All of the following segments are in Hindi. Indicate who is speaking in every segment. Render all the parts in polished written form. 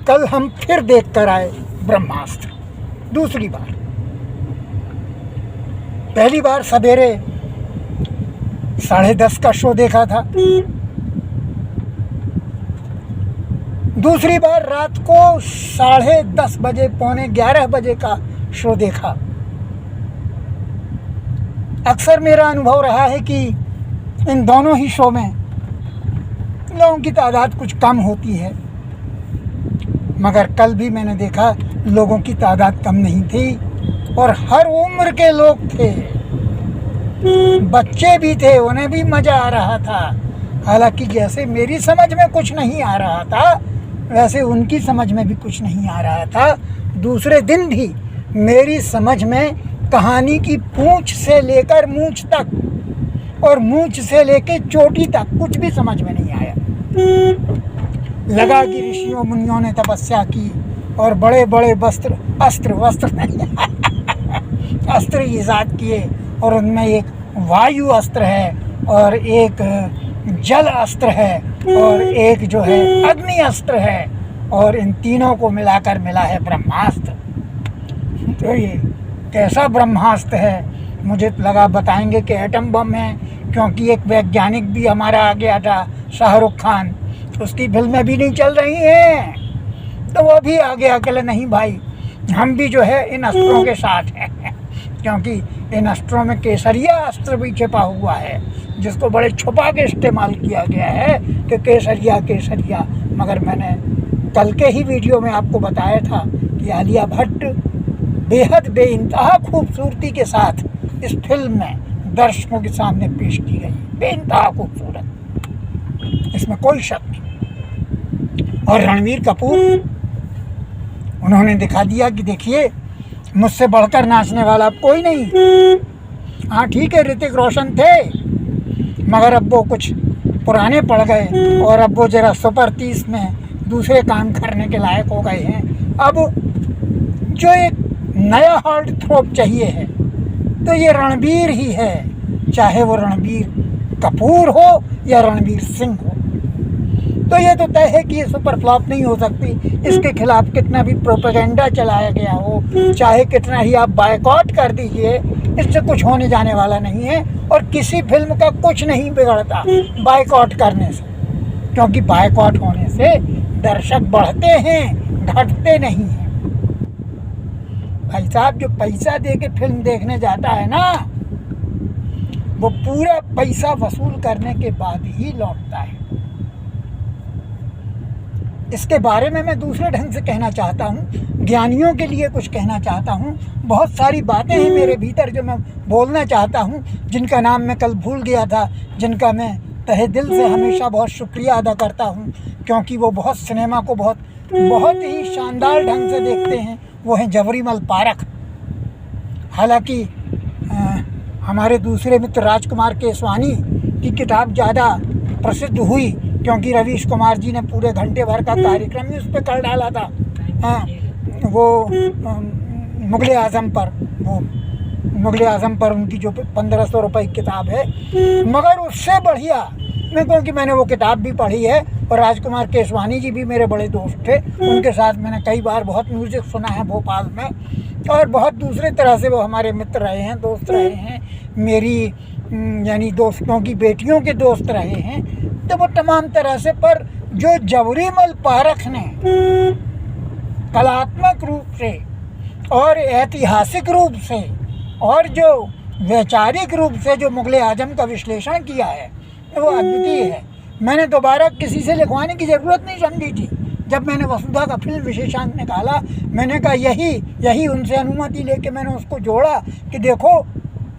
Speaker 1: कल हम फिर देख कर आए ब्रह्मास्त्र दूसरी बार। पहली बार सवेरे 10:30 का शो देखा था, दूसरी बार रात को 10:30 बजे, 11:45 बजे का शो देखा। अक्सर मेरा अनुभव रहा है कि इन दोनों ही शो में लोगों की तादाद कुछ कम होती है, मगर कल भी मैंने देखा लोगों की तादाद कम नहीं थी और हर उम्र के लोग थे, बच्चे भी थे, उन्हें भी मज़ा आ रहा था। हालांकि जैसे मेरी समझ में कुछ नहीं आ रहा था वैसे उनकी समझ में भी कुछ नहीं आ रहा था। दूसरे दिन भी मेरी समझ में कहानी की पूंछ से लेकर मूंछ तक और मूंछ से लेकर चोटी तक कुछ भी समझ में नहीं आया। लगा कि ऋषियों मुनियों ने तपस्या की और बड़े बड़े अस्त्र ईजाद किए और उनमें एक वायु अस्त्र है और एक जल अस्त्र है और एक जो है अग्नि अस्त्र है और इन तीनों को मिलाकर मिला है ब्रह्मास्त्र। तो ये कैसा ब्रह्मास्त्र है? मुझे लगा बताएंगे कि एटम बम है, क्योंकि एक वैज्ञानिक भी हमारा आ गया था, शाहरुख खान, उसकी फिल्में भी नहीं चल रही हैं तो वो भी आ गया। अकेले नहीं भाई, हम भी जो है इन अस्त्रों के साथ हैं, क्योंकि इन अस्त्रों में केसरिया अस्त्र भी छिपा हुआ है, जिसको बड़े छुपा के इस्तेमाल किया गया है कि केसरिया केसरिया। मगर मैंने कल के ही वीडियो में आपको बताया था कि आलिया भट्ट बेहद बेइंतहा खूबसूरती के साथ इस फिल्म में दर्शकों के सामने पेश की गई, बेइंतहा खूबसूरत, इसमें कोई शक नहीं। और रणवीर कपूर, उन्होंने दिखा दिया कि देखिए मुझसे बढ़कर नाचने वाला अब कोई नहीं। हाँ ठीक है, ऋतिक रोशन थे मगर अब वो कुछ पुराने पड़ गए और अब वो जरा सुपर 30 में दूसरे काम करने के लायक हो गए हैं। अब जो एक नया हार्ट थ्रोप चाहिए है तो ये रणबीर ही है, चाहे वो रणबीर कपूर हो या रणबीर सिंह हो। तो ये तो तय है कि ये सुपर फ्लॉप नहीं हो सकती। इसके खिलाफ कितना भी प्रोपेगेंडा चलाया गया हो, चाहे कितना ही आप बायकॉट कर दीजिए, इससे कुछ होने जाने वाला नहीं है और किसी फिल्म का कुछ नहीं बिगड़ता बायकॉट करने से, क्योंकि बायकॉट होने से दर्शक बढ़ते हैं, घटते नहीं हैं। भाई साहब, जो पैसा दे के फिल्म देखने जाता है ना, वो पूरा पैसा वसूल करने के बाद ही लौटता है। इसके बारे में मैं दूसरे ढंग से कहना चाहता हूँ, ज्ञानियों के लिए कुछ कहना चाहता हूँ। बहुत सारी बातें हैं मेरे भीतर जो मैं बोलना चाहता हूँ, जिनका नाम मैं कल भूल गया था, जिनका मैं तहे दिल से हमेशा बहुत शुक्रिया अदा करता हूँ, क्योंकि वो बहुत सिनेमा को बहुत ही शानदार ढंग से देखते हैं। वो हैं जबरीमल पारख। हालांकि हमारे दूसरे मित्र राजकुमार केसवानी की किताब ज़्यादा प्रसिद्ध हुई, क्योंकि रवीश कुमार जी ने पूरे घंटे भर का कार्यक्रम ही उस पर कर डाला था। वो मुग़ल आज़म पर उनकी जो 1500 रुपये की किताब है, मगर उससे बढ़िया मैं कहूँ कि मैंने वो किताब भी पढ़ी है और राजकुमार केसवानी जी भी मेरे बड़े दोस्त थे। उनके साथ मैंने कई बार बहुत म्यूज़िक सुना है भोपाल में, और बहुत दूसरे तरह से वो हमारे मित्र रहे हैं, दोस्त रहे हैं, मेरी यानी दोस्तों की बेटियों के दोस्त रहे हैं। तो वो तमाम तरह से, पर जो जबरीमल पारख ने कलात्मक रूप से और ऐतिहासिक रूप से और जो वैचारिक रूप से जो मुग़ल आज़म का विश्लेषण किया है, वो अद्वितीय है। मैंने दोबारा किसी से लिखवाने की ज़रूरत नहीं समझी थी। जब मैंने वसुधा का फिल्म विशेषांक निकाला, मैंने कहा यही उनसे अनुमति लेके मैंने उसको जोड़ा कि देखो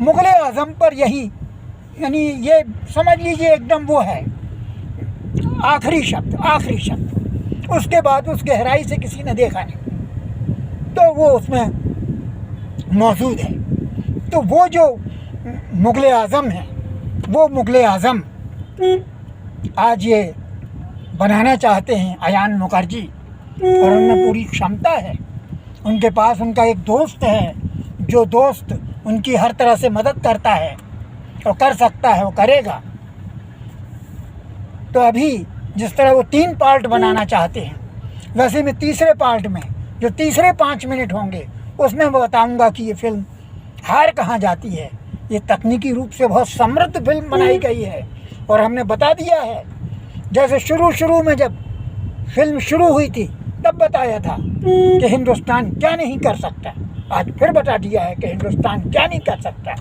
Speaker 1: मुग़ल आज़म पर यही, यानी ये समझ लीजिए एकदम वो है आखिरी शब्द। उसके बाद उस गहराई से किसी ने देखा नहीं, तो वो उसमें मौजूद है। तो वो जो मुग़ल आज़म है, वो मुग़ल आज़म आज ये बनाना चाहते हैं अयान मुखर्जी, और उनमें पूरी क्षमता है। उनके पास उनका एक दोस्त है, जो दोस्त उनकी हर तरह से मदद करता है और कर सकता है, वो करेगा। तो अभी जिस तरह वो 3 पार्ट बनाना चाहते हैं, वैसे मैं तीसरे पार्ट में जो तीसरे 5 मिनट होंगे उसमें मैं बताऊंगा कि ये फिल्म हार कहाँ जाती है। ये तकनीकी रूप से बहुत समृद्ध फिल्म बनाई गई है और हमने बता दिया है, जैसे शुरू में जब फिल्म शुरू हुई थी तब बताया था कि हिंदुस्तान क्या नहीं कर सकता। आज फिर बता दिया है कि हिंदुस्तान क्या नहीं कर सकता।